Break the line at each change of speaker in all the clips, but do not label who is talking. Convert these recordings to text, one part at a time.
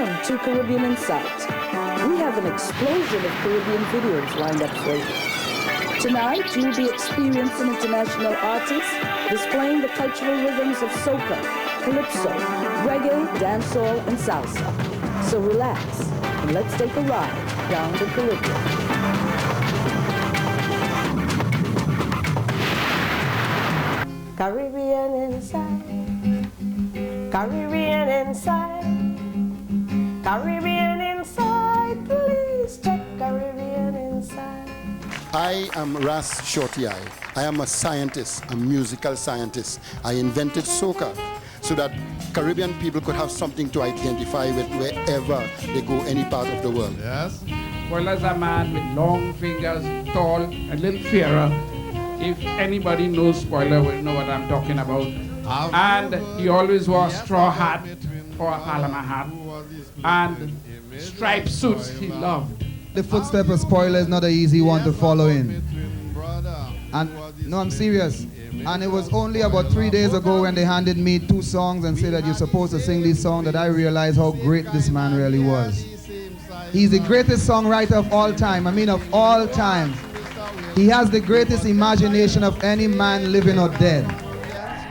Welcome to Caribbean Insight. We have an explosion of Caribbean videos lined up for you. Tonight, you'll be experiencing international artists displaying the cultural rhythms of soca, calypso, reggae, dancehall, and salsa. So relax and let's take a ride down the Caribbean.
Caribbean inside, Caribbean inside, Caribbean inside, please check Caribbean inside.
I am Ras Shorty Eye. I am a scientist, a musical scientist. I invented soca so that Caribbean people could have something to identify with wherever they go, any part of the world.
Yes. Well, as a man with long fingers, tall, a little fairer, if anybody knows Spoiler will know what I'm talking about. And he always wore a straw hat or a Panama hat and striped suits he loved.
The footstep of Spoiler is not an easy one to follow in. And no, I'm serious. And it was only about 3 days ago when they handed me 2 songs and said that you're supposed to sing these songs that I realized how great this man really was. He's the greatest songwriter of all time. I mean, of all time. He has the greatest imagination of any man living or dead.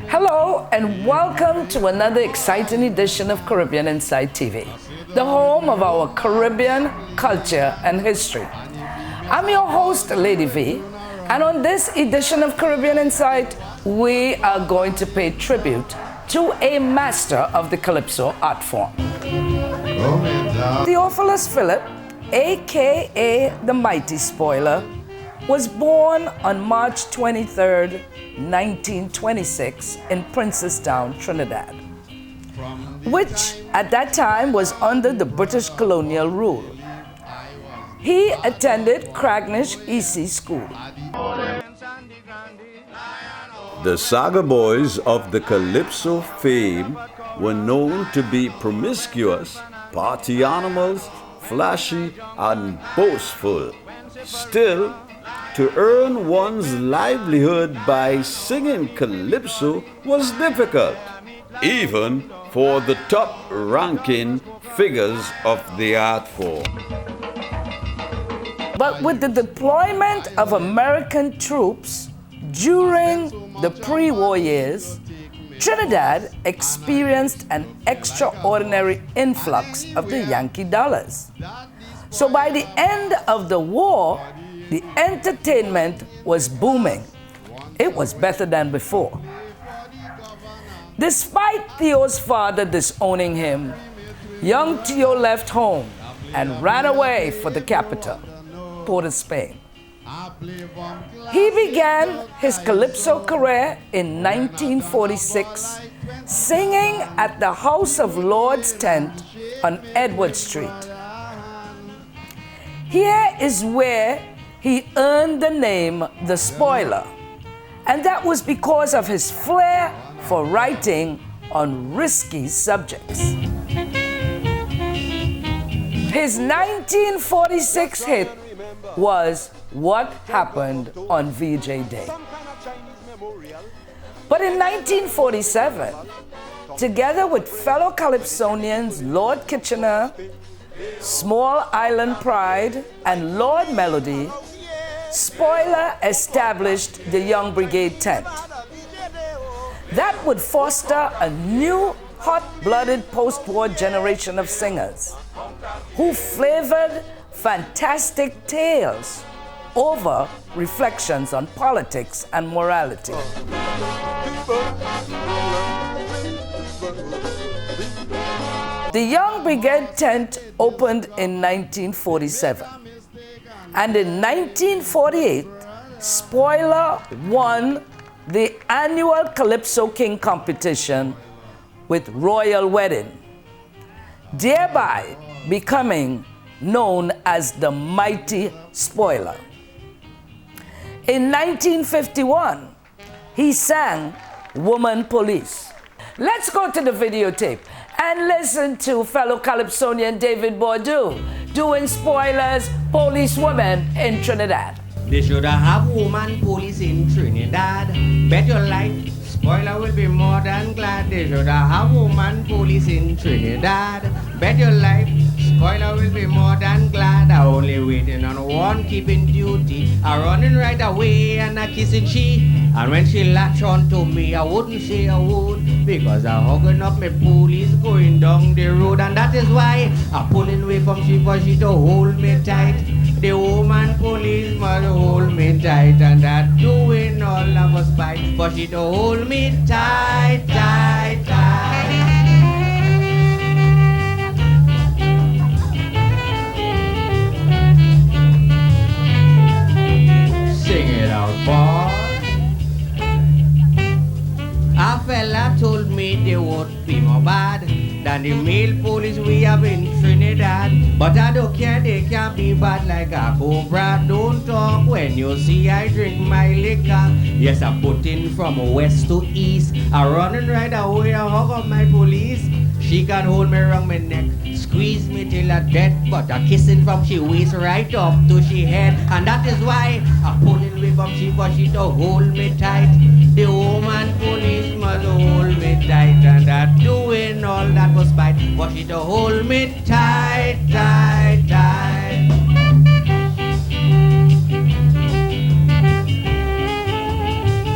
Hello and welcome to another exciting edition of Caribbean Insight TV, the home of our Caribbean culture and history. I'm your host, Lady V, and on this edition of Caribbean Insight, we are going to pay tribute to a master of the Calypso art form. Theophilus Philip, aka the Mighty Spoiler, was born on March 23, 1926 in Princestown, Trinidad, which at that time was under the British colonial rule. He attended Cragnish EC School.
The saga boys of the Calypso fame were known to be promiscuous, party animals, flashy, and boastful. Still, to earn one's livelihood by singing calypso was difficult, even for the top-ranking figures of the art form.
But with the deployment of American troops during the pre-war years, Trinidad experienced an extraordinary influx of the Yankee dollars. So by the end of the war, the entertainment was booming. It was better than before. Despite Theo's father disowning him, young Theo left home and ran away for the capital, Port of Spain. He began his calypso career in 1946, singing at the House of Lords tent on Edward Street. Here is where he earned the name The Spoiler, and that was because of his flair for writing on risky subjects. His 1946 hit was What Happened on VJ Day. But in 1947, together with fellow Calypsonians Lord Kitchener, Small Island Pride, and Lord Melody, Spoiler established the Young Brigade tent. That would foster a new, hot-blooded post-war generation of singers who flavored fantastic tales over reflections on politics and morality. The Young Brigade tent opened in 1947. And in 1948, Spoiler won the annual Calypso King competition with Royal Wedding, thereby becoming known as the Mighty Spoiler. In 1951, he sang Woman Police. Let's go to the videotape and listen to fellow Calypsonian David Bordeaux doing Spoiler's Police Woman in Trinidad.
They should have woman police in Trinidad. Bet your life
spoiler will be more than glad. They should have woman police in Trinidad. Bet your life, spoiler will be more than glad. I only waiting on one keeping duty. I running right away and I kissing she. And when she latch on to me, I wouldn't say a word, because I hugging up my police going down the road. And that is why I pulling away from she for she to hold me tight. The woman police must hold me tight, and that doing all of us spite for she to hold me tight, tight, tight. Sing it out, boy. A fella told me they would be more bad than the male police we have in Trinidad. But I don't care, they can't be bad like a cobra. Don't talk when you see I drink my liquor. Yes, I put in from west to east. I running right away, I hug up my police. She can hold me around my neck, squeeze me till I dead, but I kissing from she waist right up to she head. And that is why I pulling away from she for she to hold me tight. The woman police must hold me tight, and I doing all that was spite for she to hold me tight, tight, tight.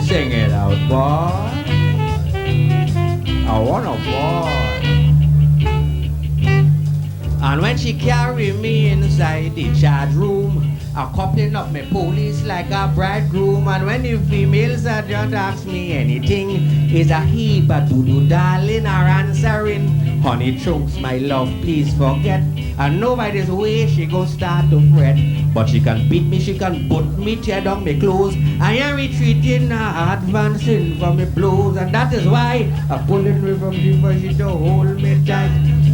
Sing it out, boy. I want a boy. And when she carry me inside the charge room, I'm coupling up my police like a bridegroom. And when the female sergeant asks me anything, is a heap a do-do darling or answering, honey chunks, my love, please forget. And know by this way she gon' start to fret. But she can beat me, she can put me, tear down my clothes. I am retreating, advancing from my blows. And that is why I'm pulling me from the for she to hold me tight.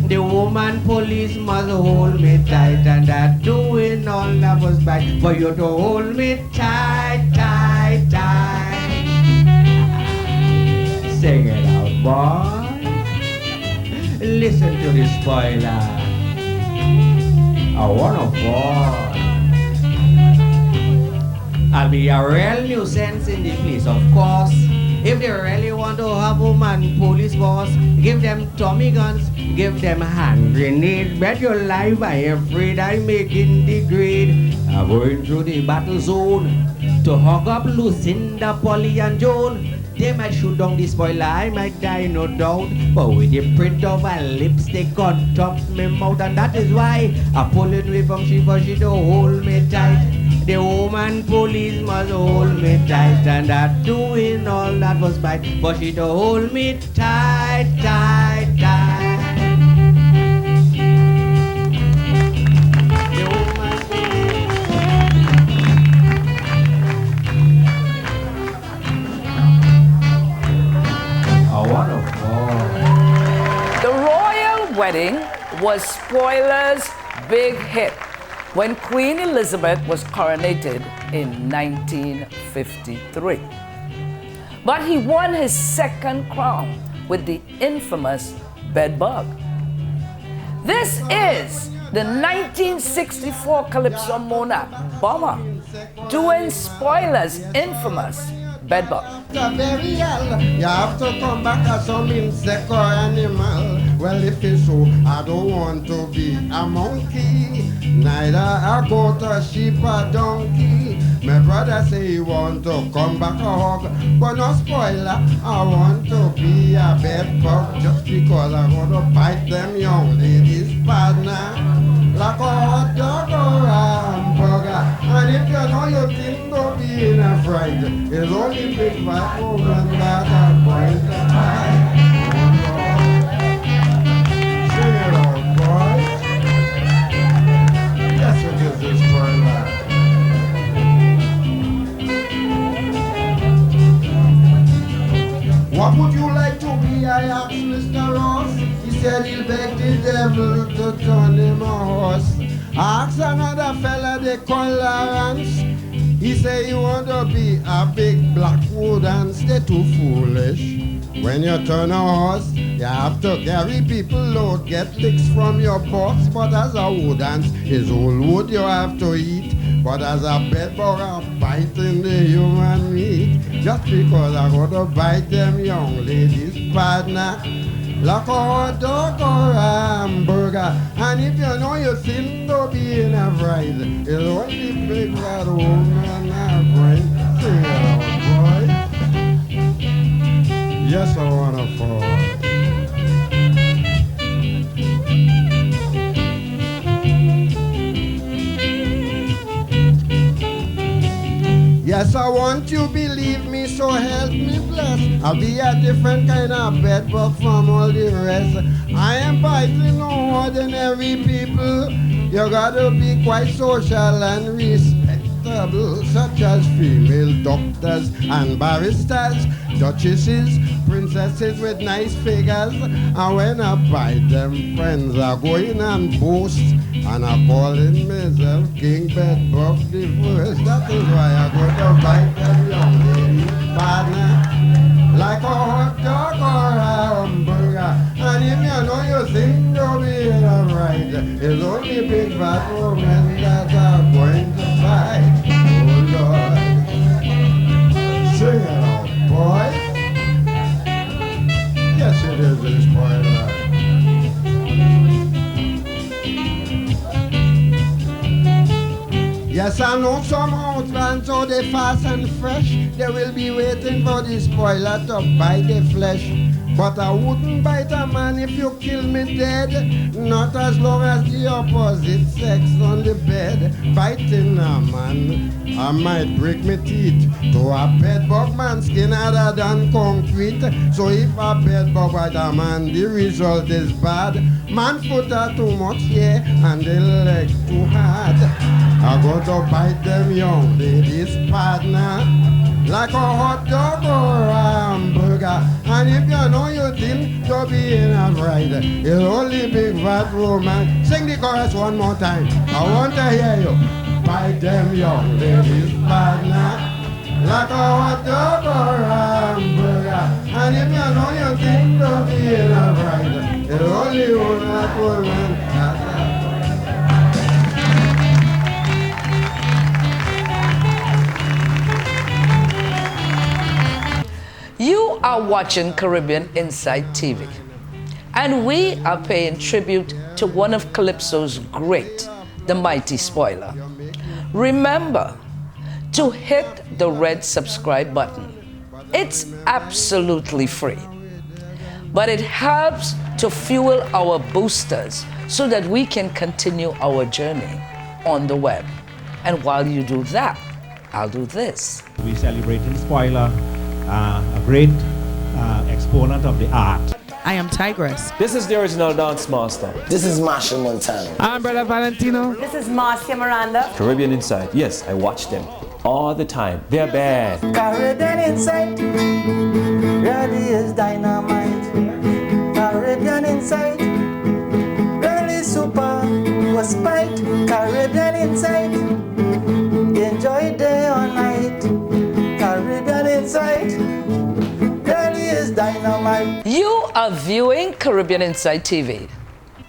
The woman police must hold me tight, and I'm doing all that was right for you to hold me tight, tight, tight. Sing it out, boy. Listen to the spoiler. I want a boy. I'll be a real nuisance in the place, of course. If they really want to have a man police force, give them Tommy guns, give them hand grenades. Bet your life I am afraid I'm making the grade. I'm going through the battle zone to hug up Lucinda, Polly and Joan. They might shoot down the spoiler, I might die, no doubt. But with the print of a lipstick on top of my mouth, and that is why I pull it away from she for she to hold me tight. The woman police must hold me tight, and I'm doing all that was right for she to hold me tight, tight, tight. The woman I want a boy.
The royal wedding was Spoiler's big hit when Queen Elizabeth was coronated in 1953. But he won his second crown with the infamous bedbug. This is the 1964 Calypso monarch bomber doing Spoiler's infamous bedbug.
You have to come back as some insect or animal. Well, if it's so, I don't want to be a monkey, neither a goat, a sheep, a donkey. My brother say he want to come back a hog, but no spoiler, I want to be a bed bug just because I want to bite them young ladies' partner. Like a hot dog or a hamburger. And if you know you think to be in a fright, it's only big fat woman that are going to die. Sing it out, boys. Yes, it is this spoiler. What would you like to be? I asked Mr. Ross. He said he'll beg the devil to turn him a horse. I asked another fella they call Lawrence. He say you want to be a big black wood and stay too foolish. When you turn a horse, you have to carry people load, get licks from your box. But as a wood dance, is all wood you have to eat. But as a bedbug, I'm biting the human meat. Just because I got to bite them young ladies' partner. Like a hot dog or a hamburger. And if you know you seem to be in a fright, it's only big fat woman are going to sing it out, boy. Yes, I wanna fall. Yes, I want you believe me, so help me bless. I'll be a different kind of bedbug from all the rest. I am biting no ordinary people. You gotta be quite social and respectable, such as female doctors and barristers, duchesses, princesses with nice figures. And when I bite them, friends are going and boast. And I'm calling myself King Bedbug the First. That is why I go to bite them young ladies' partner. Like a hot dog or a hamburger. And if you know you seem to be in a right, it's only big fat women that are going to fight. Oh Lord. Sing it out, boy. Yes, it is this spoiler. Yes, I know some outlands, so they fast and fresh. They will be waiting for the spoiler to bite the flesh. But I wouldn't bite a man if you kill me dead. Not as long as the opposite sex on the bed. Biting a man, I might break my teeth. To a bedbug man skin harder than concrete. So if a bedbug bite a man, the result is bad. Man foot are too much, yeah, and the leg too hard. I go to bite them young ladies' partner. Like a hot dog or a hamburger. And if you know you think to be in a ride, it's only big fat woman. Sing the chorus one more time. I want to hear you. Bite them young ladies' partner. Like a hot dog or a hamburger. And if you know you think to be in a ride, it's only one fat woman.
You are watching Caribbean Insight TV, and we are paying tribute to one of Calypso's great, the mighty Spoiler. Remember to hit the red subscribe button. It's absolutely free, but it helps to fuel our boosters so that we can continue our journey on the web. And while you do that, I'll do this.
We're celebrating Spoiler, a great exponent of the art.
I am Tigress.
This is the original dance master.
This is Marshall Montana.
I'm Brother Valentino.
This is Marcia Miranda.
Caribbean Insight. Yes, I watch them all the time. They're bad.
Caribbean Insight really is dynamite. Caribbean Insight really super was spite. Caribbean Insight enjoy day or night. Caribbean Insight really is dynamite.
You are viewing Caribbean Insight TV,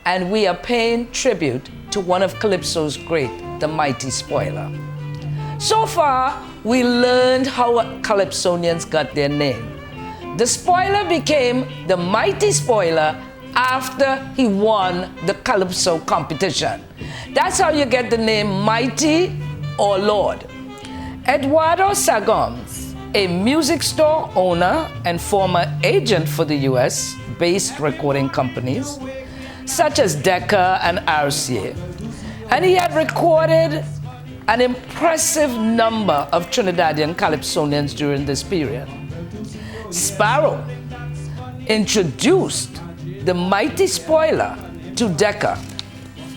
and we are paying tribute to one of Calypso's great, the mighty Spoiler. So far, we learned how Calypsonians got their name. The Spoiler became the mighty Spoiler after he won the Calypso competition. That's how you get the name Mighty or Lord. Eduardo Sagons, a music store owner and former agent for the US-based recording companies, such as Decca and RCA. And he had recorded an impressive number of Trinidadian Calypsonians during this period. Sparrow introduced the mighty Spoiler to Decca,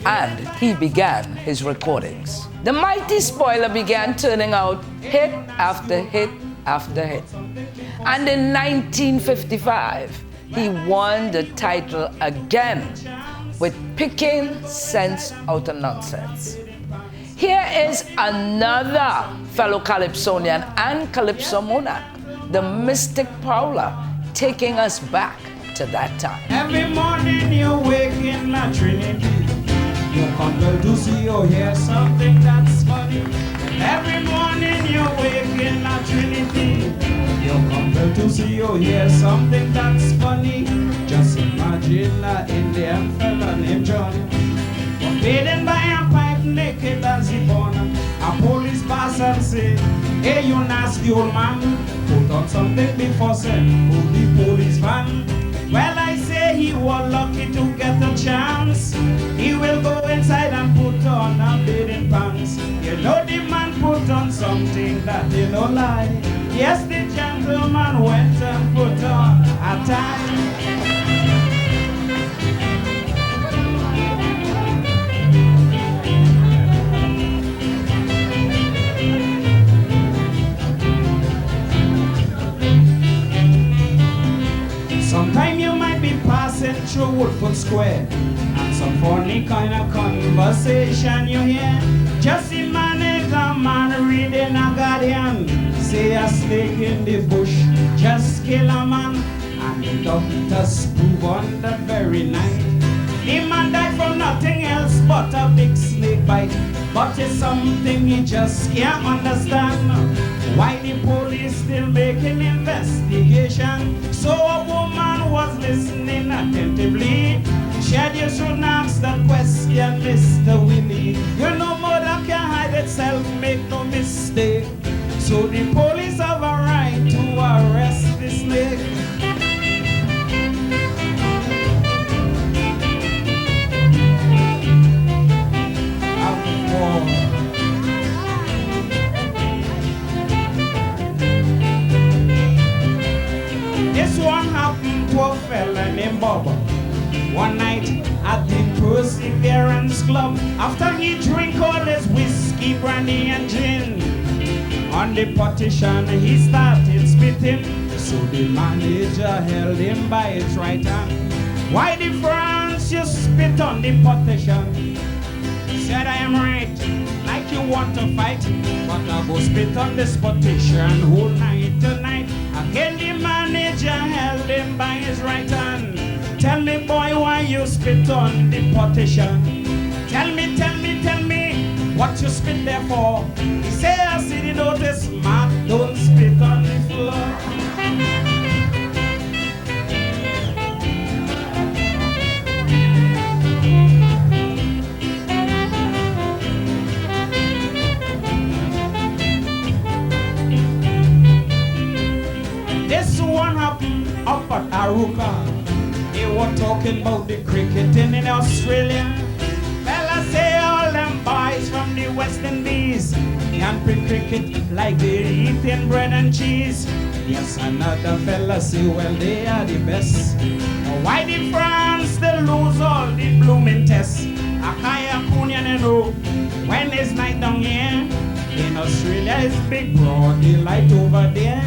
and he began his recordings. The mighty Spoiler began turning out hit after hit after hit. And in 1955, he won the title again with Picking Sense Out of Nonsense. Here is another fellow Calypsonian and Calypso monarch, the Mystic Prowler, taking us back to that time.
Every morning you wake in La Trinity,
You come to see or hear something that's funny. And every morning you're waking at Trinity. You come to see or hear something that's funny. Just imagine an Indian fella named John, forbidden by a pipe naked as he born. A police pass and say, hey, you nasty old man, put on something before send for the police van. Well, I say he was lucky to get a chance. He will go inside and put on a bathing pants. You know the man put on something that they don't lie. Yes, the gentleman went and put on a tie. Sometime you might be passing through Woodford Square, and some funny kind of conversation you hear. Just imagine a man reading a Guardian, say a snake in the bush just kill a man, and the doctors prove on that very night the man died from nothing else but a big snake bite. But it's something he just can't understand, why the police still making investigation. So a woman was listening attentively. Shed, you shouldn't ask that question, Mr. Willie. You know murder can hide itself, make no mistake. So the police have a right to arrest the snake. This one happened to a fella named Bob. One night at the Perseverance Club, after he drank all his whiskey, brandy and gin, on the partition he started spitting. So the manager held him by his right hand. Why the France you spit on the partition? Said I am right, like you want to fight, but I go spit on this partition whole night tonight. Again the manager held him by his right hand. Tell me boy why you spit on the partition. Tell me, what you spit there for? He say I see the notice, man, don't spit on the floor. This one happened up at Aruka. They were talking about the cricketing in Australia. Fella say all them boys from the West Indies can play cricket like they're eating bread and cheese. Yes, another fella say, well, they are the best. Why did France they lose all the blooming tests? Akaya Kunyan and know when it's night down here. In Australia it's big broad daylight over there.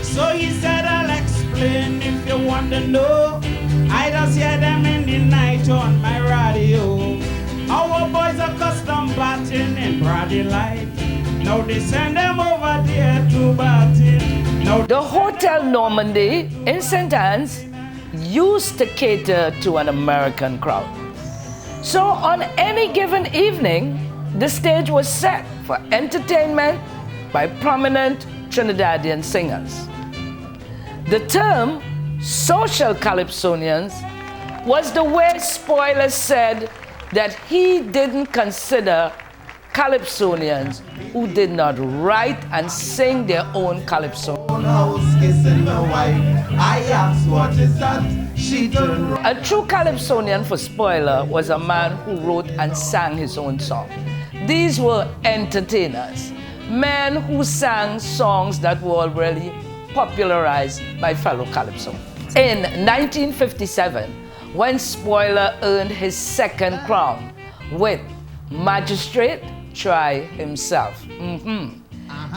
So he said, I'll explain if you want to know. I just hear them in the night on my radio. Our boys are custom batting in broad daylight. Now they send them over there to batting. Now
the Hotel Normandy in St. Anne's used to cater to an American crowd. So on any given evening, the stage was set for entertainment by prominent Trinidadian singers. The term social calypsonians was the way Spoiler said that he didn't consider calypsonians who did not write and sing their own calypso. A true calypsonian for Spoiler was a man who wrote and sang his own song. These were entertainers, men who sang songs that were already popularized by fellow calypso. In 1957, when Spoiler earned his second crown with Magistrate, Try Himself.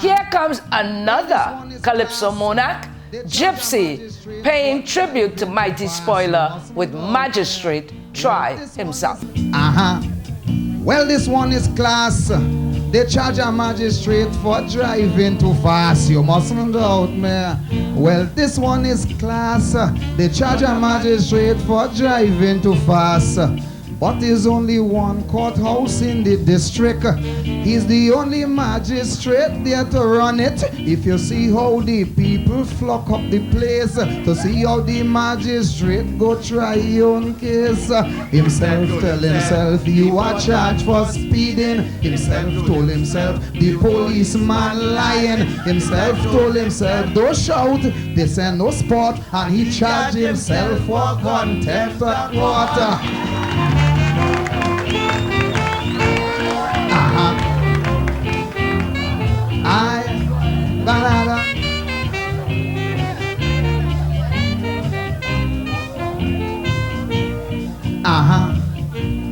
Here comes another calypso monarch, Gypsy, paying tribute to mighty Spoiler with Magistrate, Try Himself.
Well, this one is class. They charge a magistrate for driving too fast. You mustn't doubt me. Well, this one is class. They charge a magistrate for driving too fast. But there's only one courthouse in the district. He's the only magistrate there to run it. If you see how the people flock up the place to see how the magistrate go try your own case. Himself tell himself, you are charged for speeding. Himself told himself, the policeman lying. Himself told himself, don't shout, this ain't no sport. And he charged himself for contempt of court.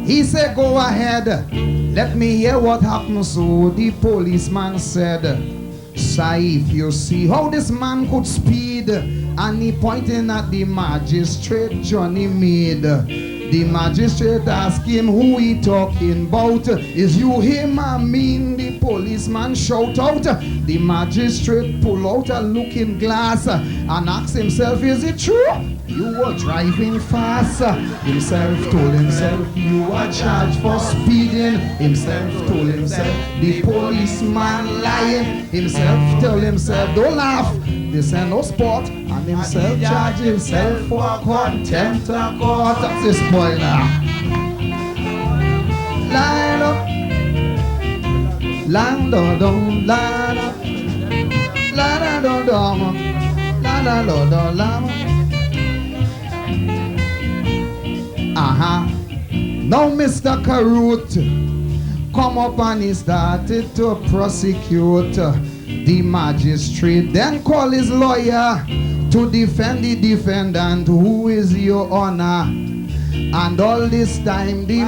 He said, go ahead, let me hear what happened. So the policeman said, sir, if you see how this man could speed, and he pointing at the magistrate Johnny Mead. The magistrate asked him who he talking about. Is you him? I mean, the policeman shout out. The magistrate pull out a looking glass and ask himself, is it true? You were driving fast. Himself told himself, you are charged for speeding. Himself told himself, the policeman lying. Himself told himself, don't laugh, this ain't no sport. And himself charged himself for contempt of court. That's the spoiler. Line up, line down, line up, line down, line down. Now Mr. Carrot come up and he started to prosecute the magistrate, then call his lawyer to defend the defendant, who is your honor. And all this time the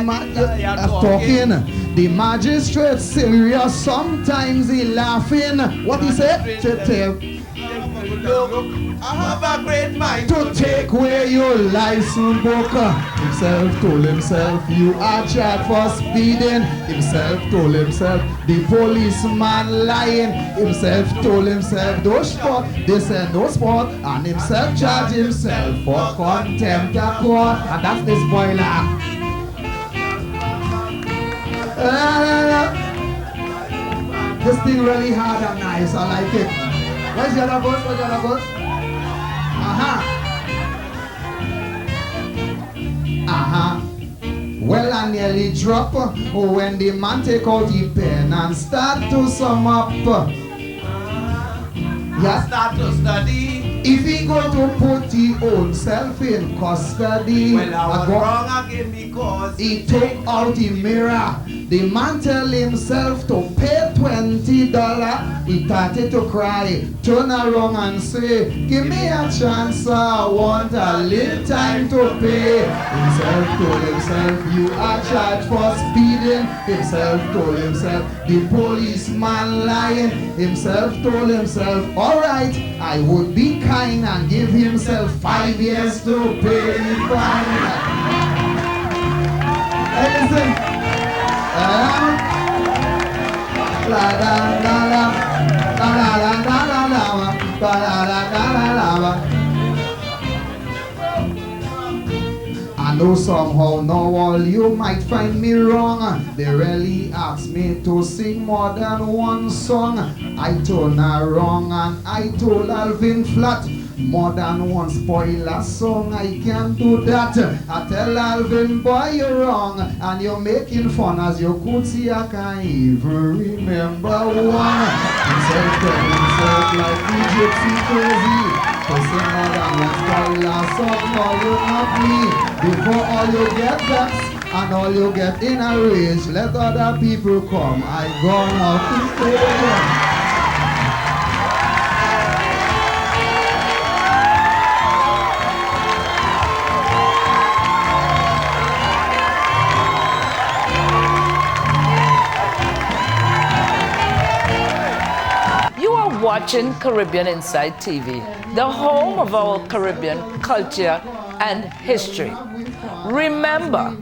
talking, the magistrate serious, sometimes he laughing. What he said? I have a great mind to take away your license book. Himself told himself, you are charged for speeding. Himself told himself, the policeman lying. Himself told himself, don't sport, this ain't no sport. And himself charged himself for contempt of court. And that's the spoiler. This thing really hard and nice, I like it. Where's the other verse? Where's the other verse? Well, I nearly drop when the man take out the pen and start to sum up. Yeah, start to study. If he going to put his own self in custody, well, I was wrong again because he took out the mirror. The man tell himself to pay $20. He started to cry, turn around and say, give me a chance, I want a little time to pay. Himself told himself, you are charged for speeding. Himself told himself, the policeman lying. Himself told himself, alright, I would be kind and give himself 5 years to pay the fine. Hey, listen. I know somehow now all you might find me wrong. They really asked me to sing more than one song. I turned around and I told Alvin flat, more than one spoiler song, I can't do that. I tell Alvin, boy, you're wrong, and you're making fun. As you could see, I can't even remember one. Himself tell himself like the gypsy crazy to sing more than one spoiler song for you not me. Before all you get vexed and all you get in a rage, let other people come. I gone out to stay.
Watching Caribbean Inside TV, the home of our Caribbean culture and history. Remember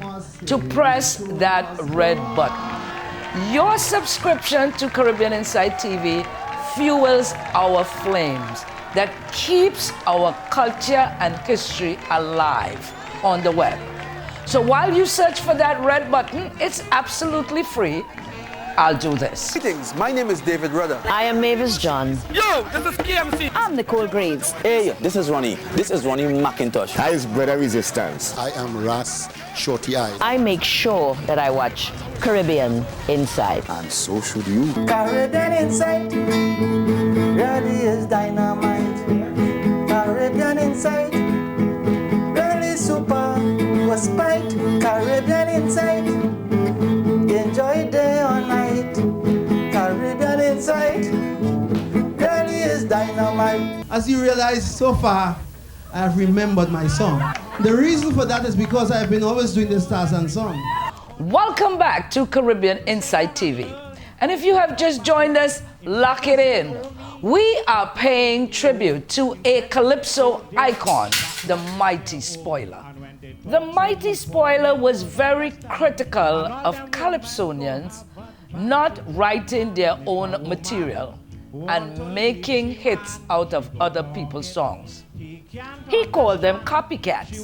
to press that red button. Your subscription to Caribbean Inside TV fuels our flames that keeps our culture and history alive on the web. So while you search for that red button, it's absolutely free. I'll do this.
Greetings, my name is David Rudder.
I am Mavis John.
Yo, this is KMC.
I'm Nicole Graves.
Hey, this is Ronnie. This is Ronnie McIntosh.
Hi, it's Brother Resistance.
I am Ras Shorty Eye.
I make sure that I watch Caribbean Inside.
And so should you.
Caribbean Inside really is dynamite. Caribbean Inside really super was spite. Caribbean Inside enjoy day or night. Caribbean Inside really is dynamite.
As you realize, so far I've remembered my song. The reason for that is because I've been always doing the Tarzan song.
Welcome back to Caribbean Inside TV. And if you have just joined us, lock it in. We are paying tribute to a Calypso icon, the Mighty Spoiler. The Mighty Spoiler was very critical of Calypsonians not writing their own material and making hits out of other people's songs. He called them copycats.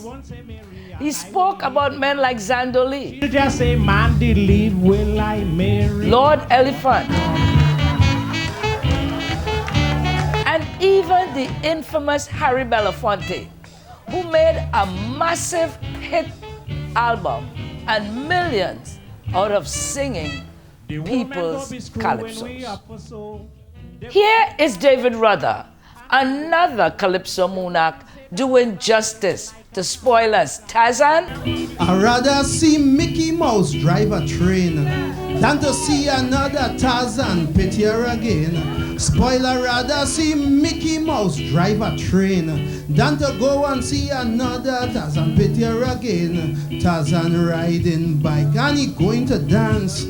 He spoke about men like Zandoli,
Just say, man, did leave, will I marry?
Lord Elephant, and even the infamous Harry Belafonte, who made a massive hit album and millions out of singing people's calypsos. Here is David Rudder, another Calypso monarch, doing justice to Spoiler's Tarzan.
I'd rather see Mickey Mouse drive a train than to see another Tarzan picture again. Spoiler, rather see Mickey Mouse drive a train than to go and see another Tarzan picture again. Tarzan riding bike and he going to dance.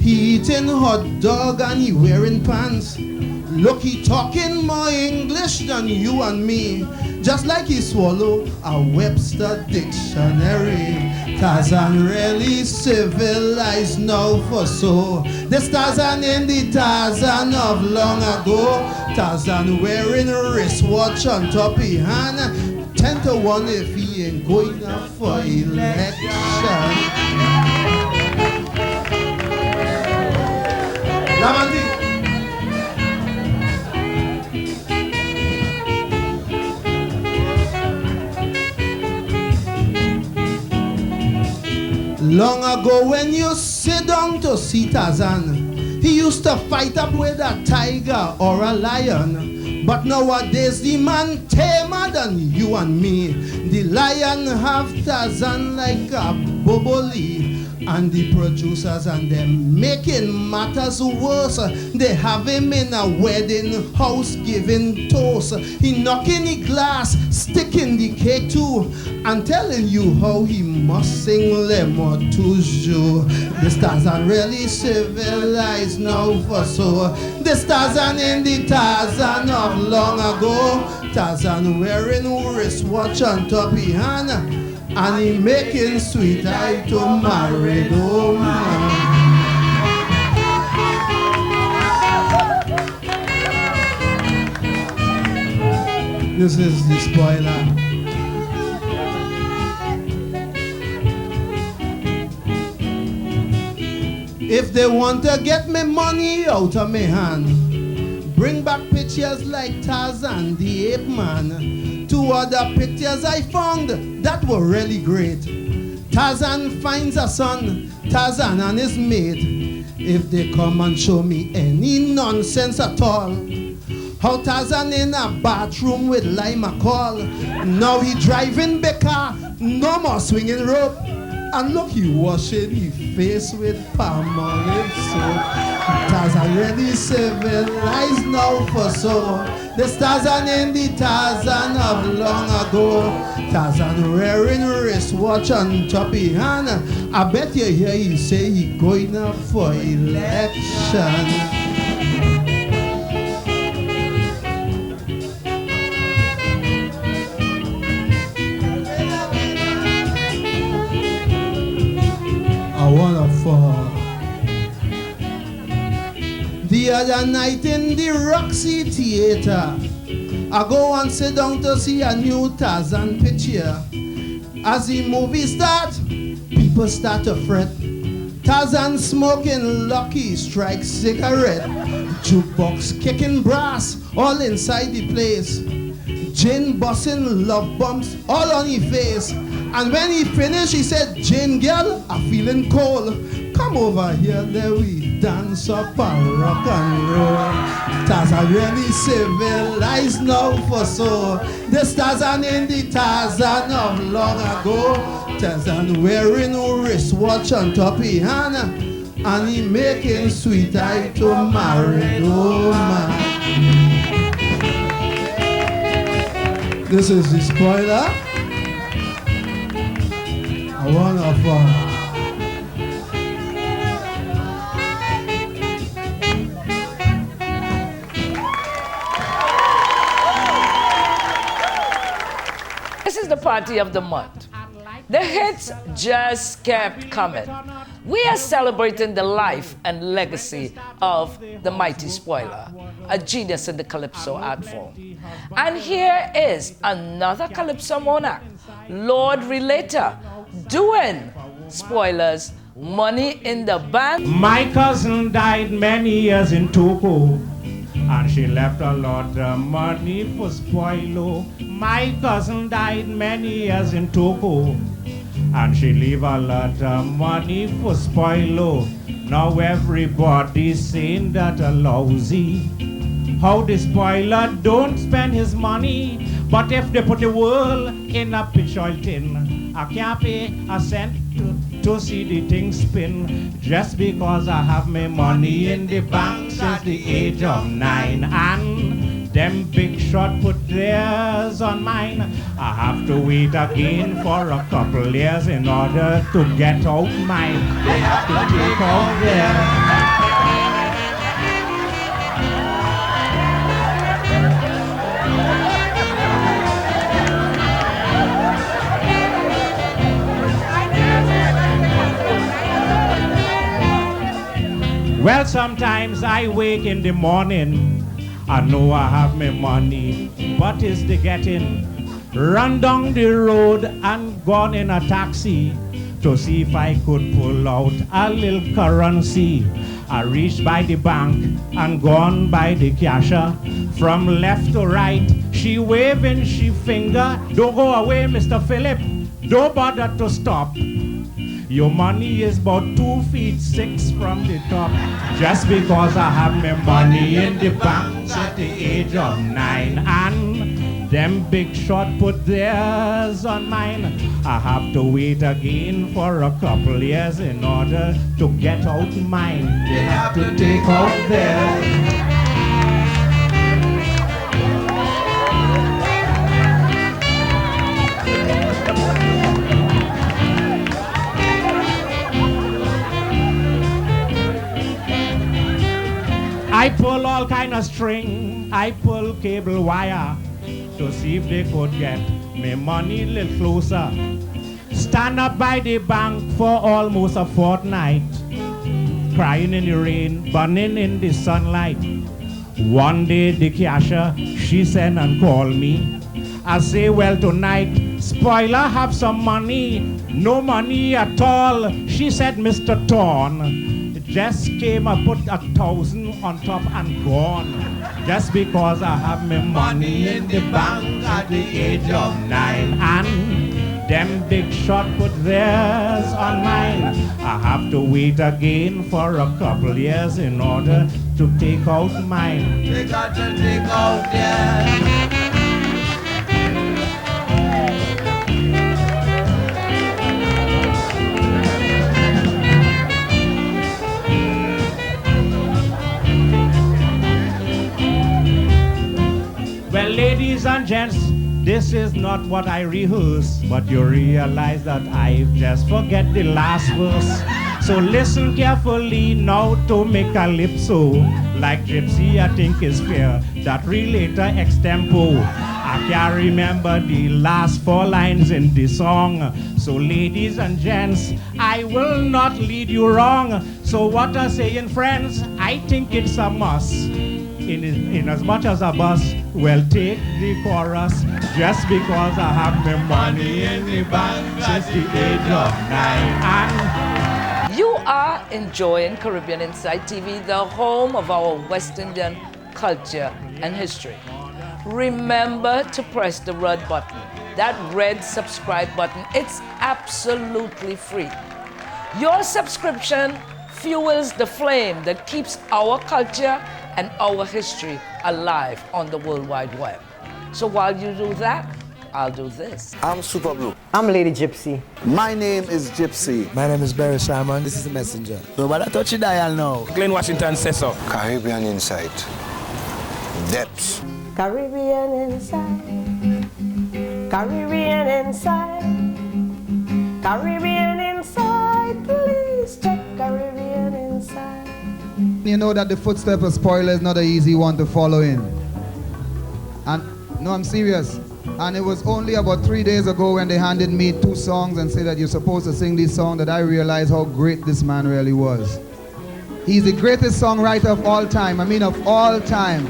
He eating hot dog and he wearing pants. Look, he talking more English than you and me, just like he swallow a Webster dictionary. Tarzan really civilized now for so. This Tarzan in the Tarzan of long ago. Tarzan wearing a wristwatch on top of his hand. 10 to 1 if he ain't going up for election. Lamandi. Long ago when you sit down to see Tarzan, he used to fight up with a tiger or a lion. But nowadays the man tamer than you and me. The lion have Tarzan like a boboli. And the producers and them making matters worse. They have him in a wedding house giving toast. He knocking the glass, sticking the cake too, and telling you how he must sing Le Mot Toujours. The Tarzan really civilized now for so. The Tarzan in the Tarzan of long ago. Tarzan wearing a wristwatch on top of his hand. And he making sweet eye to married woman. This is the Spoiler. If they want to get me money out of me hand, bring back pictures like Tarzan the Ape Man. 2 other pictures I found that were really great. Tarzan finds a son, Tarzan and his mate. If they come and show me any nonsense at all, how Tarzan in a bathroom with Lima Call. Now he driving the car, no more swinging rope. And look, he washing his face with palm olive soap. Tarzan really civilized now for so. The Tarzan in the Tarzan of long ago. Tarzan wearing a wristwatch on top of his hand. I bet you hear he say he going up for election. I wanna fall. The other night in the Roxy Theater, I go and sit down to see a new Tarzan picture. As the movie starts, people start to fret. Tarzan smoking Lucky Strike cigarette. Jukebox kicking brass all inside the place. Jane busting love bumps all on his face. And when he finished, he said, Jane girl, I'm feeling cold. Come over here, let we dance up and rock and roll. Tarzan really civilized now for so. This Tarzan in the Tarzan of long ago. Tarzan wearing a wristwatch on top of his hand. And he making sweet eye to married woman. This is the spoiler. A wonderful.
This is the party of the month. The hits just kept coming. We are celebrating the life and legacy of the mighty Spoiler, a genius in the Calypso art form. And here is another Calypso monarch, Lord Relator, doing Spoiler's Money in the Bank.
My cousin died many years in Togo, and she left a lot of money for Spoilo. My cousin died many years in Togo, and she leave a lot of money for Spoilo. Now everybody's saying that a lousy. How the Spoiler don't spend his money, but if they put the world in a pitch oil tin, I can't pay a cent to see the thing spin, just because I have my money in the bank since the age of 9. And them big shot put theirs on mine. I have to wait again for a couple years in order to get out mine. They have to take out theirs. Well, sometimes I wake in the morning, I know I have my money, but is the getting? Run down the road and gone in a taxi to see if I could pull out a little currency. I reached by the bank and gone by the cashier. From left to right, she waving, she finger. Don't go away, Mr. Philip, don't bother to stop. Your money is about 2 feet 6 from the top. Just because I have my money in the bank at the age of 9. And them big shot put theirs on mine. I have to wait again for a couple years in order to get out mine. They have to take out theirs. I pull all kind of string, I pull cable wire to see if they could get me money a little closer. Stand up by the bank for almost a fortnight, crying in the rain, burning in the sunlight. One day the cashier, she sent and called me. I say, well, tonight, Spoiler have some money. No money at all. She said, Mr. Torn, just came and put 1,000 on top and gone. Just because I have my money in the bank at the age of 9. And them big shot put theirs on mine. I have to wait again for a couple years in order to take out mine. They got to take out theirs. Well, ladies and gents, this is not what I rehearse, but you realize that I've just forget the last verse. So listen carefully now to me calypso. Like Gypsy, I think is fair that relator extempo. I can't remember the last 4 lines in the song. So ladies and gents, I will not lead you wrong. So what I saying, friends, I think it's a must. In as much as a bus will take the chorus, just because I have my money in the bank since the age of 9. And
You are enjoying Caribbean Inside TV, the home of our West Indian culture and history. Remember to press the red button, that red subscribe button. It's absolutely free. Your subscription fuels the flame that keeps our culture and our history alive on the World Wide Web. So while you do that, I'll do this.
I'm Super Blue.
I'm Lady Gypsy.
My name is Gypsy.
My name is Barry Simon. This is the messenger. Nobody touch the dial now.
Glenn Washington says so.
Caribbean Insight. Depths.
Caribbean Inside. Caribbean Inside. Caribbean Inside. Please check Caribbean Inside.
You know that the footstep of spoiler is not an easy one to follow in. And no, I'm serious. And it was only about 3 days ago when they handed me 2 songs and said that you're supposed to sing this song that I realized how great this man really was. He's the greatest songwriter of all time. I mean, of all time.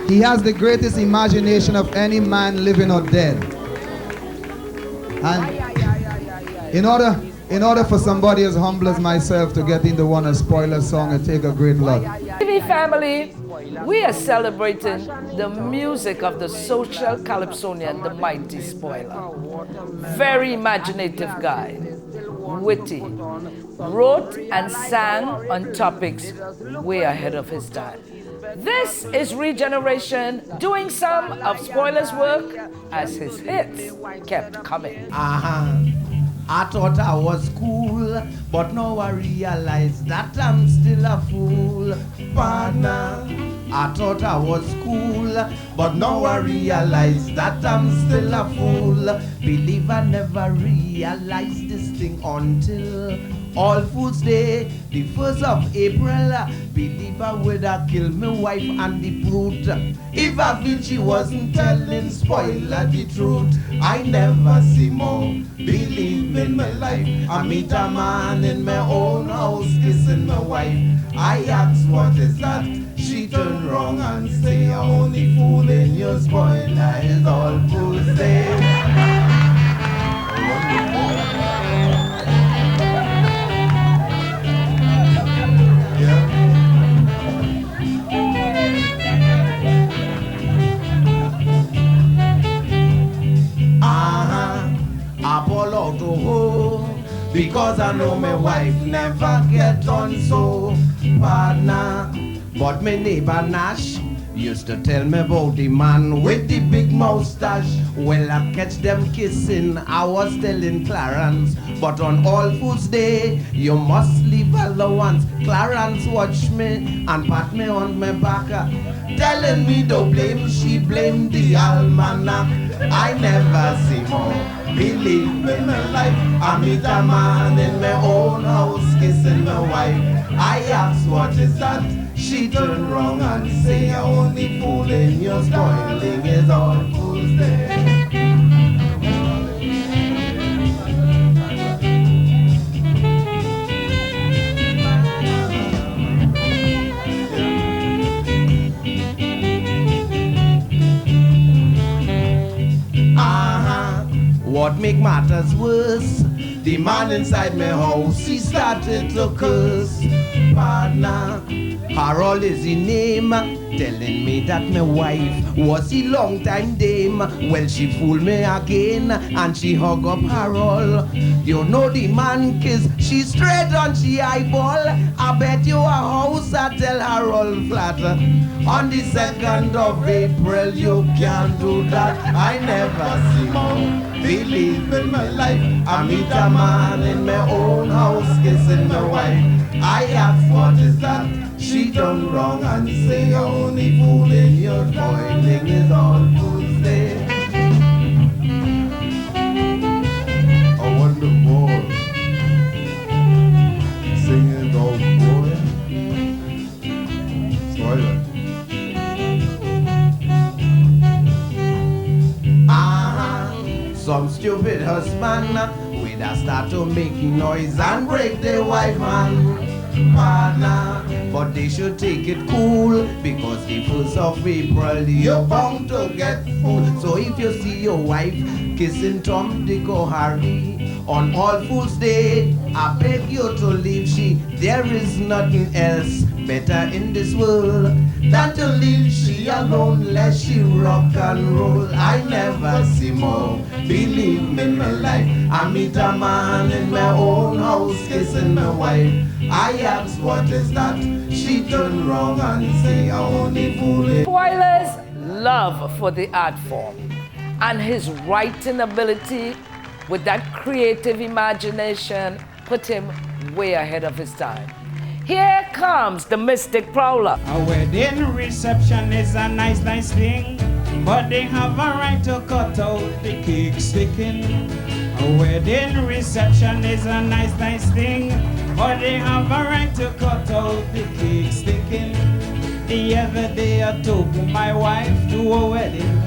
He has the greatest imagination of any man living or dead. And in order for somebody as humble as myself to get into one of Spoiler's song, it take a great lot.
TV family, we are celebrating the music of the social calypsonian, the mighty Spoiler. Very imaginative guy, witty, wrote and sang on topics way ahead of his time. This is Regeneration, doing some of Spoiler's work as his hits kept coming.
I thought I was cool, but now I realize that I'm still a fool, partner. I thought I was cool, but now I realize that I'm still a fool. Believe I never realized this thing until All Fools Day, the 1st of April. Believe I would have killed my wife and the brute if I feel she wasn't telling Spoiler the truth. I never see more believe in my life. I meet a man in my own house kissing my wife. I ask what is that? She turn wrong and say only fooling you. Spoiler is All Fools Day. I pull out to home because I know my wife never get on so, partner. But my neighbor Nash used to tell me about the man with the big mustache. Well, I catch them kissing, I was telling Clarence. But on All Fools Day, you must leave allowance. Clarence watch me and pat me on my back, telling me don't blame, she blamed the almanac. I never see more believe in my life. I meet a man in my own house kissing my wife. I ask what is that? She turn wrong and say only fooling you. Spoiling is All Fools Day. What make matters worse, the man inside my house, he started to curse. Partner, Harold is the name, telling me that my wife was a long time dame. Well, she fooled me again and she hug up Harold. You know the man kiss, she straight on she eyeball. I bet you a house I tell Harold flat. On the 2nd of April you can't do that. I never see more believe in my life. I meet a man in my own house kissing my wife. I ask what is that? She done wrong and say only fooling you. Spoiling is All Fools Day. I wonder more singing old boy. Spoiler.
husband, we da start to make noise and break the white man partner. But they should take it cool, because the 1st of April you're bound to get food. So if you see your wife kissing Tom, Dick or Harry on All Fools Day, I beg you to leave she. There is nothing else better in this world than to leave she alone, let she rock and roll. I never see more, believe me, my life. I meet a man in my own house kissing my wife. I ask what is that? She turned wrong and say I only fool it.
Spoiler's love for the art form and his writing ability with that creative imagination put him way ahead of his time. Here comes the Mystic Prowler.
A wedding reception is a nice, nice thing, but they have a right to cut out the cake sticking. A wedding reception is a nice, nice thing, but they have a right to cut out the cake sticking. The other day I took my wife to a wedding,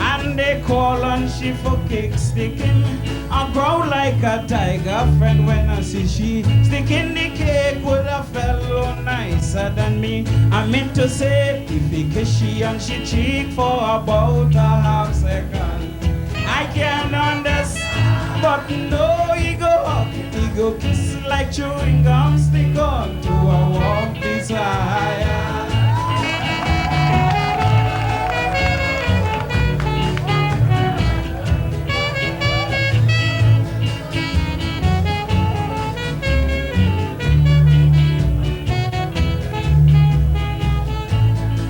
and they call on she for cake sticking. I growl like a tiger friend when I see she sticking the cake with a fellow nicer than me. I meant to say, if he kiss she on she cheek for about a half second, I can't understand, but no, he go kiss like chewing gum, stick on to a warm piece of iron.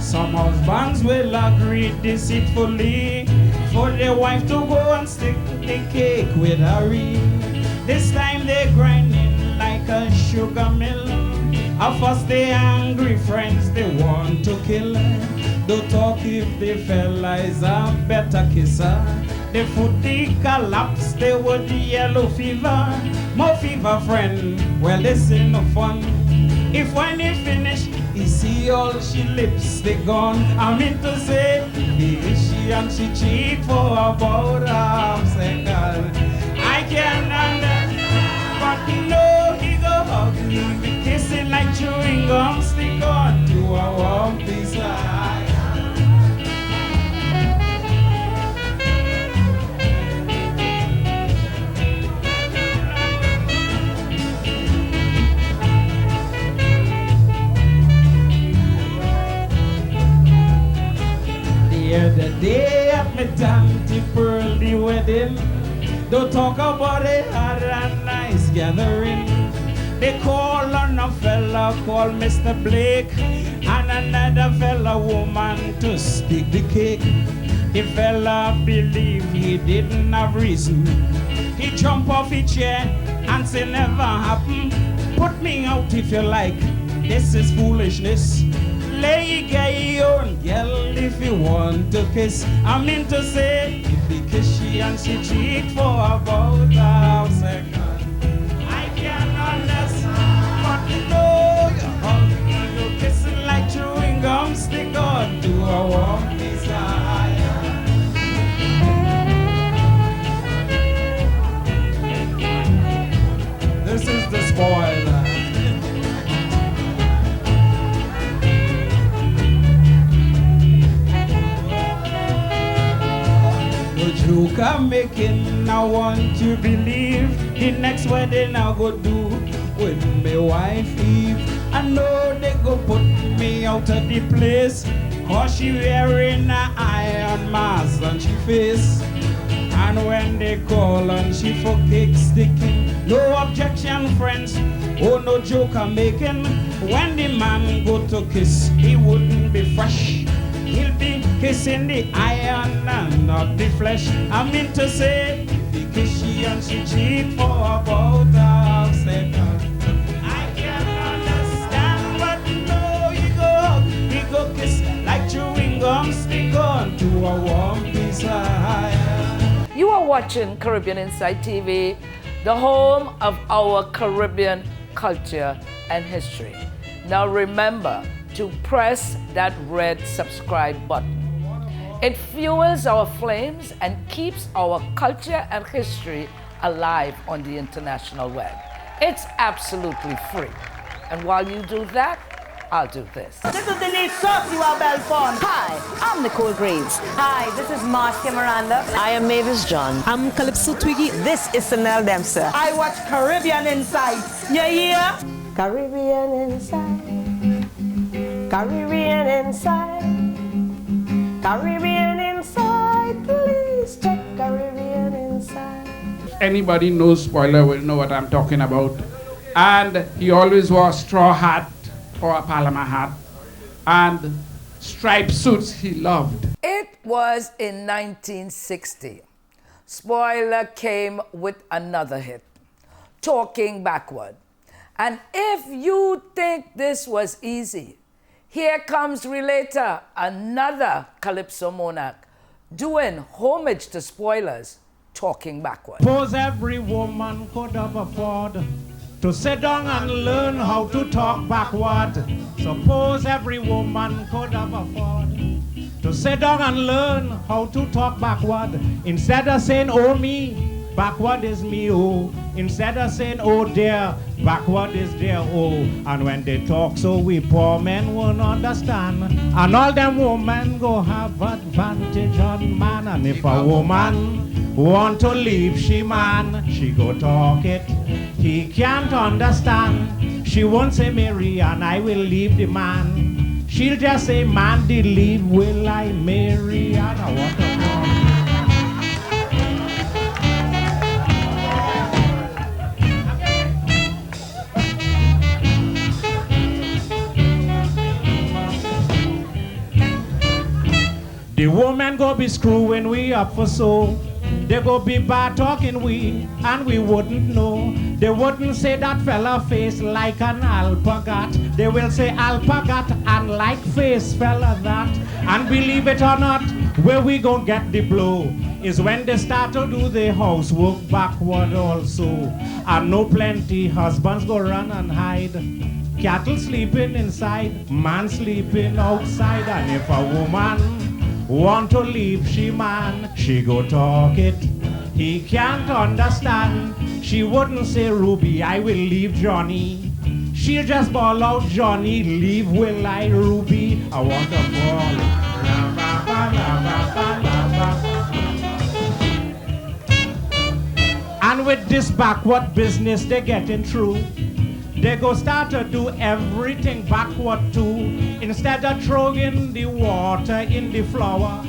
Some husbands will agree deceitfully for their wife to go and stick the cake with a ring. This time they grinding like a sugar mill. At first they angry friends they want to kill. Don't talk if the fella is a better kisser. The foot they collapse, they with the yellow fever. More fever friend, well this ain't no fun. If when he finish, he see all she lipstick gone. I mean to say, he she and she cheat for about a half second. I can't understand, but no, he go hug me, be kissing like chewing gum, stick on to a warm piece of iron. The day at my Tante Pearly wedding, don't talk about it, had a nice gathering. They call on a fella called Mr. Blake and another fella woman to stick the cake. The fella believed he didn't have reason. He jump off his chair and say never happen. Put me out if you like, this is foolishness. Lay your own girl if you want to kiss. I mean to say, if he kiss she and she cheat for about a half second, I can't understand, but no, you're hugging, you're kissing like chewing gum, stick on to a warm piece of iron. This is the spoiler. Joke I'm making, I want to believe the next wedding I go do with my wife Eve. I know they go put me out of the place, cause she wearing a iron mask on she face. And when they call on she for cake sticking, no objection friends, oh no joke I'm making. When the man go to kiss, he wouldn't be fresh. He'll be kissing the iron and not the flesh. I mean to say, if he kiss she and she cheat for about a half second, I can't understand, but no, he go kiss like chewing gum, stick on to a warm piece of iron.
You are watching Caribbean Insight TV, the home of our Caribbean culture and history. Now remember to press that red subscribe button. It fuels our flames and keeps our culture and history alive on the international web. It's absolutely free. And while you do that, I'll do this.
This is Denise Sotiwa Belfont.
Hi, I'm Nicole Graves.
Hi, this is Marcia Miranda.
I am Mavis John.
I'm Calypso Twiggy.
This is Sanel Dempster. I watch Caribbean Insights. You hear? Caribbean Insight. Caribbean Insight. Caribbean Insight. Please check Caribbean Insight.
Anybody knows Spoiler will know what I'm talking about. And he always wore a straw hat or a Panama hat and striped suits he loved.
It was in 1960. Spoiler came with another hit, Talking Backward. And if you think this was easy, here comes Relator, another Calypso monarch, doing homage to Spoilers, Talking Backward.
Suppose every woman could have afford to sit down and learn how to talk backward. Suppose every woman could have afford to sit down and learn how to talk backward. Instead of saying, oh me, backward is me, oh. Instead of saying, oh dear, backward is dear, oh. And when they talk so we poor men won't understand. And all them women go have advantage on man. And if a woman want to leave she man, she go talk it. He can't understand. She won't say Mary and I will leave the man. She'll just say man did leave, will I marry? And I want to the woman go be screwing we up for so. They go be bad talking we, and we wouldn't know. They wouldn't say that fella face like an alpagat. They will say alpagat and like face fella that. And believe it or not, where we gon' get the blow is when they start to do the housework backward also. And no plenty husbands go run and hide. Cattle sleeping inside, man sleeping outside. And if a woman want to leave she man, she go talk it. He can't understand. She wouldn't say Ruby, I will leave Johnny. She'll just bawl out Johnny, leave will I Ruby. I want to fall. And with this backward business they getting through. They go start to do everything backward too. Instead of throwing the water in the flour,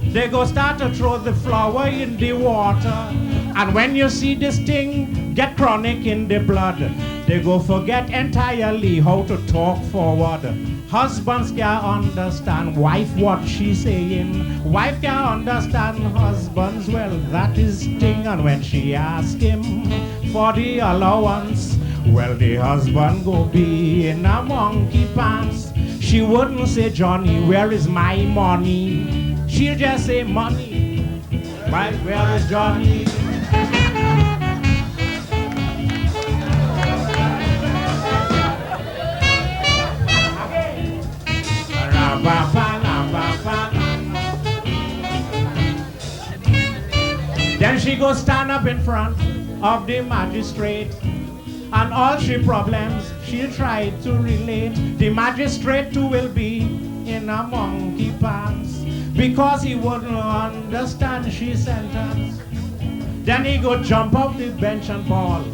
they go start to throw the flour in the water. And when you see this thing get chronic in the blood, they go forget entirely how to talk forward. Husbands can't understand wife what she's saying. Wife can't understand husbands, well that is thing. And when she asks him for the allowance, well, the husband go be in a monkey pants. She wouldn't say, Johnny, where is my money? She'll just say, money. Where is Johnny? Then she go stand up in front of the magistrate. And all she problems, she'll try to relate. The magistrate too will be in a monkey pants, because he wouldn't understand she sentence. Then he go jump off the bench and bawl,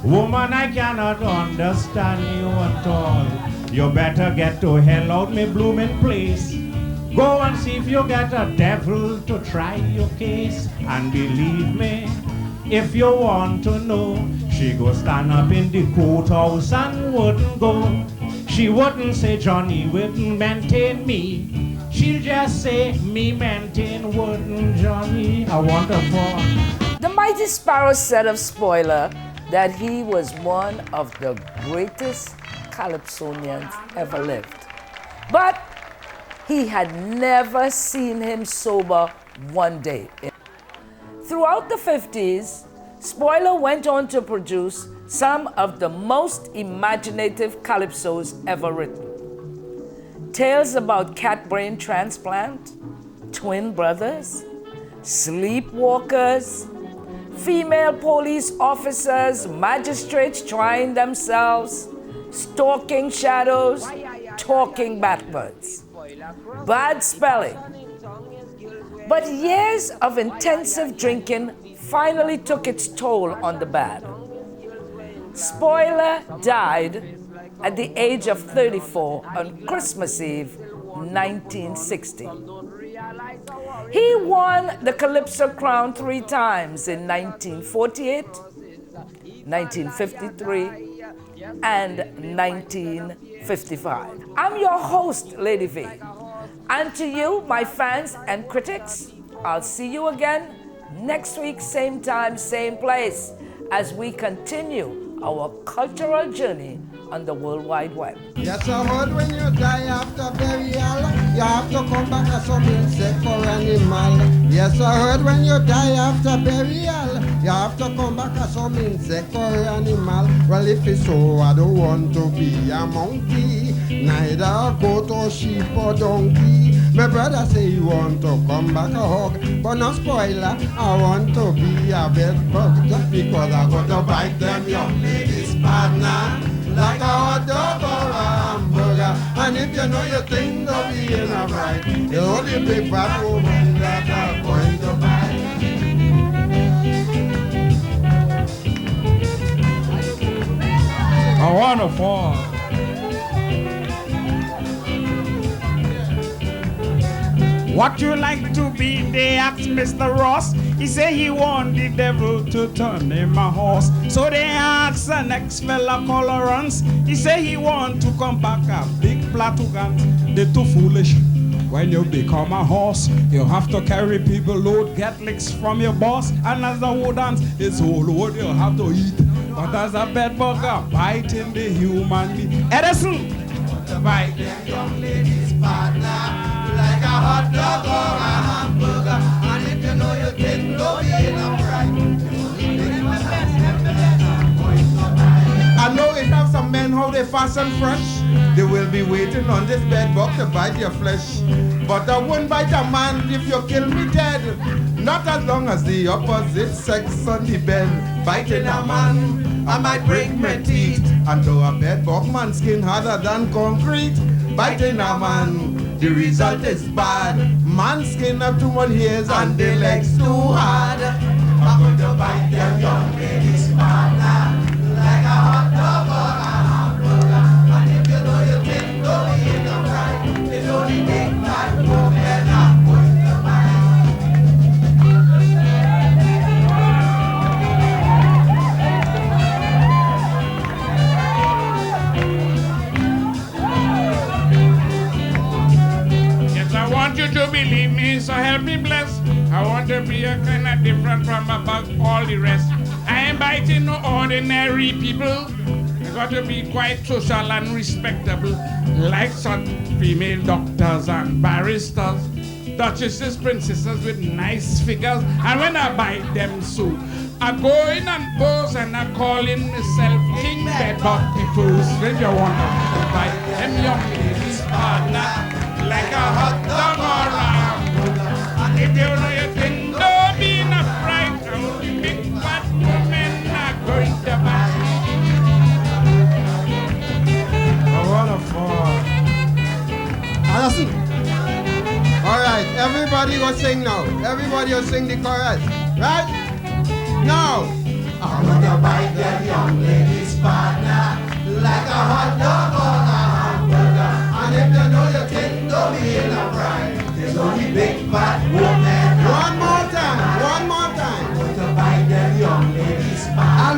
woman, I cannot understand you at all. You better get to hell out me blooming place. Go and see if you get a devil to try your case. And believe me, if you want to know, she go stand up in the courthouse and wouldn't go. She wouldn't say Johnny wouldn't maintain me. She'll just say me maintain wouldn't Johnny. I want to fall.
The Mighty Sparrow said of Spoiler that he was one of the greatest Calypsonians ever lived. But he had never seen him sober one day. Throughout the 50s, Spoiler went on to produce some of the most imaginative calypsos ever written. Tales about cat brain transplant, twin brothers, sleepwalkers, female police officers, magistrates trying themselves, stalking shadows, talking backwards, bad spelling. But years of intensive drinking finally took its toll on the band. Spoiler died at the age of 34 on Christmas Eve, 1960. He won the Calypso crown 3 times in 1948, 1953, and 1955. I'm your host, Lady V. And to you, my fans and critics, I'll see you again next week, same time, same place, as we continue our cultural journey on the World Wide Web.
Yes, I heard when you die after burial, you have to come back as some insect or animal. Yes, I heard when you die after burial, you have to come back as some insect or animal. Well, if it's so, I don't want to be a monkey, neither a goat or sheep or donkey. My brother say he want to come back a hog, but no spoiler, I want to be a bed bug, just because I got to bite them young ladies' partner. Like a hot dog or a hamburger. And if you know you think of being a bride, the only big fat woman that are going to buy.
I want to fall. What you like to be? They asked Mr. Ross. He said he want the devil to turn him a horse. So they asked the next fella called Lawrence. He said he want to come back a big plateau gun. They too foolish. When you become a horse, you have to carry people load, get licks from your boss. And as the wood dance, it's whole load you have to eat. But as a bed bugger, biting the human being. Edison! Bite them young ladies' partner. Like a hot dog or a hamburger. And if you know you didn't go in a fright,
I know it have some men how they fast and fresh. They will be waiting on this bed bug to bite your flesh. But I won't bite a man if you kill me dead. Not as long as the opposite sex on the bed biting a man. I might break my teeth. And though a bed bug man skin harder than concrete, biting a man, the result is bad. Man skin up too much hairs and the legs too hard. I'm going to bite them young ladies' partner. Like a hot dog or a hamburger. And if you know you think go in a right, it's only big fat women I'm going to bite.
Yes, I want you to believe me, so help me bless. I want to be a kind of different from above all the rest. I ain't biting no ordinary people. I got to be quite social and respectable, like some female doctors and barristers, duchesses, princesses with nice figures. And when I bite them so, I go in and pose and I call in myself King Bedbug Peoples. If you want to bite them young ladies' partner, like a hot dog or a hamburger. And if you know you think don't be in a fright, only big fat women are going to buy.
I wanna fall. Alright, everybody go sing now. Everybody go sing the chorus. Right? Now. I'm gonna bite them young ladies' partner like a hot dog or a hamburger. And if you know you think don't be in a fright, there's only big fat woman. One more time. I'm gonna bite them young ladies' partner.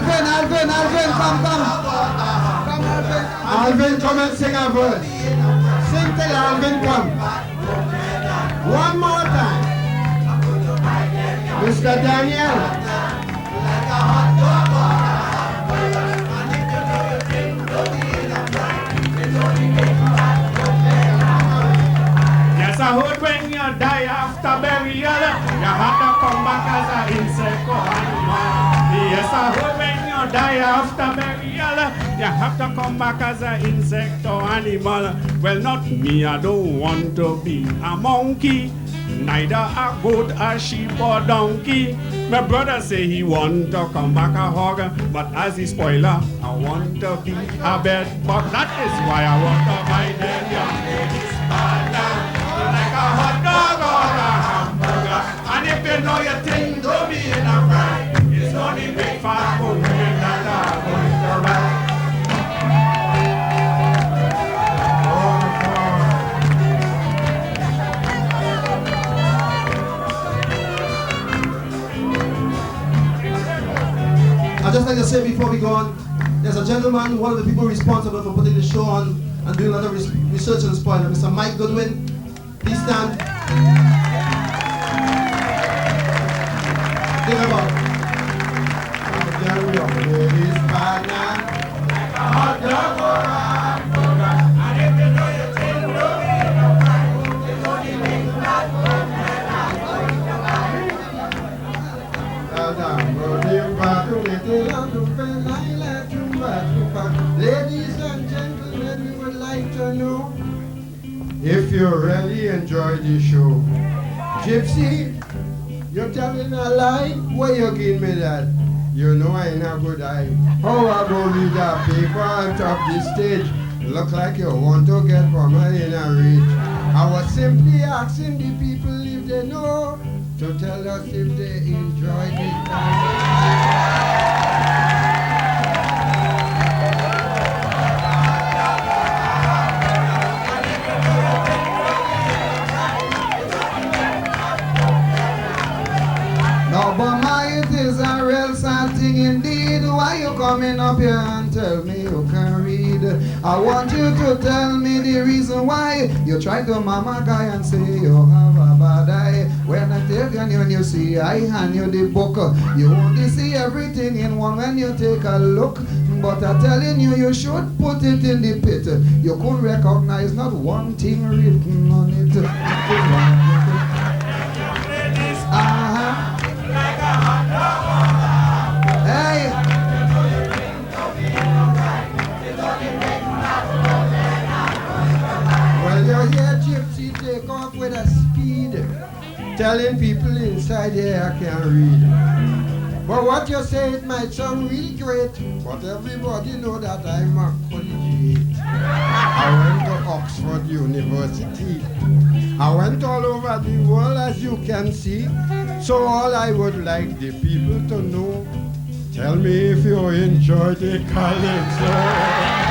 Alvin, come. Alvin, come and sing a verse. Sing till Alvin come. One more time. Mr. Daniel.
Yes, I heard when you die after burial, you have to come back as an insect or animal. Yes, I heard when you die after burial, you have to come back as an insect or animal. Well, not me, I don't want to be a monkey, neither a goat, a sheep or donkey. My brother say he want to come back a hog, but as a spoiler, I want to be a bed bug. That is why I want to buy them young ladies like a hot dog or a hamburger. And if you know your thing, don't be in a fry. It's only big fat women that are going to ride.
I'd just like to say before we go on, there's a gentleman, one of the people responsible for putting the show on and doing a lot of research on spoiler, Mr. Mike Goodwin. Please stand. Think about ladies partner, like a hot dog or a hamburger. And if you know your thing, don't be in a fight. It's only big fat women that are going to ladies and gentlemen, we would like to know if you really enjoy the show. Gypsy, you're telling a lie? Why you give me that? You know I ain't a good eye. How I go read that paper on top the stage? Look like you want to get from her in a reach. I was simply asking the people if they know to tell us if they enjoy this time.
No, but my, it is a real sad thing indeed. Why you coming up here and tell me you can read? I want you to tell me the reason why you try to mama guy and say you have a bad eye. When I take you and you see I hand you the book, you only see everything in one when you take a look. But I'm telling you, you should put it in the pit. You couldn't recognize not one thing written on it. Hey!
Well, you hear Gypsy take off with a speed, telling people inside here I can't read. But what you say, it might sound really great, but everybody know that I'm a collegiate. I went to Oxford University. I went all over the world, as you can see. So all I would like the people to know, tell me if you enjoy the Calypso.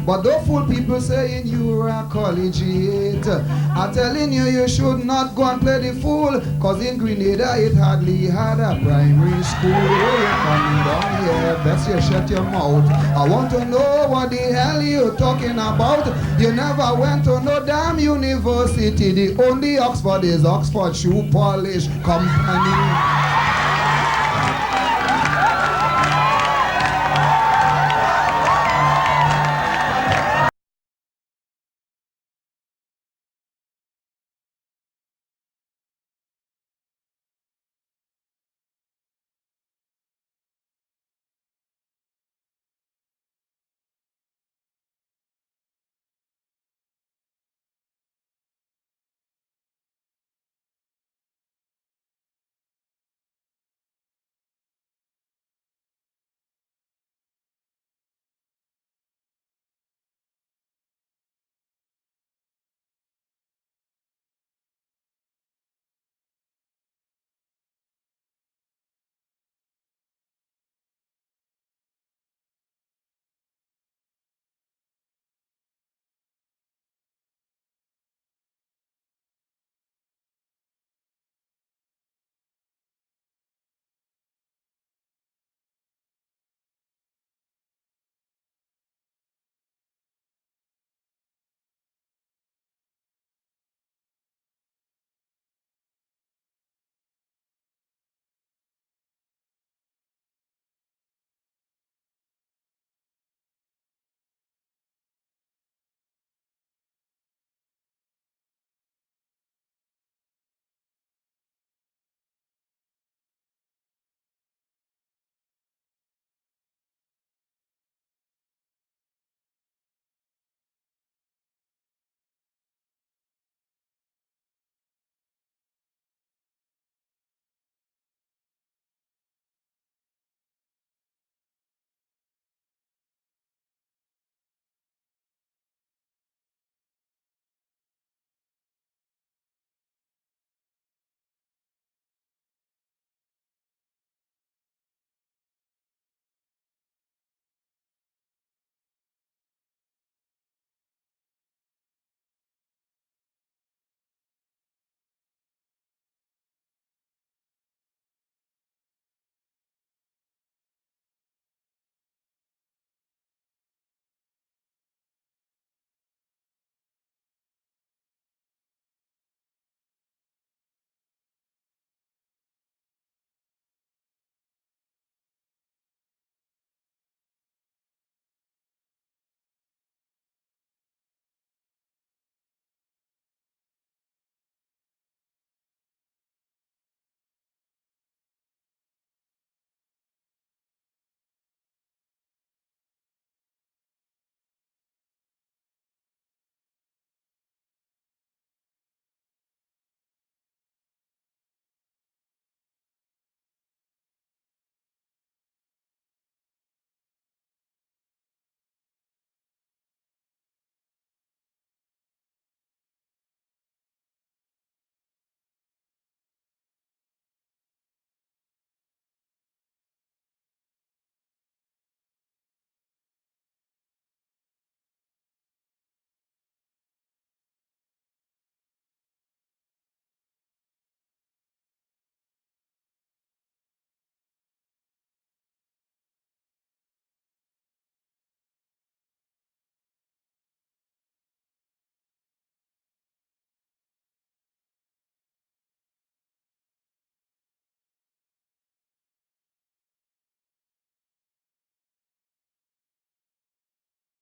But don't fool people saying you are a collegiate. I'm telling you, you should not go and play the fool, cause in Grenada it hardly had a primary school. Oh, you're coming down here, best you shut your mouth. I want to know what the hell you're talking about. You never went to no damn university. The only Oxford is Oxford Shoe Polish Company.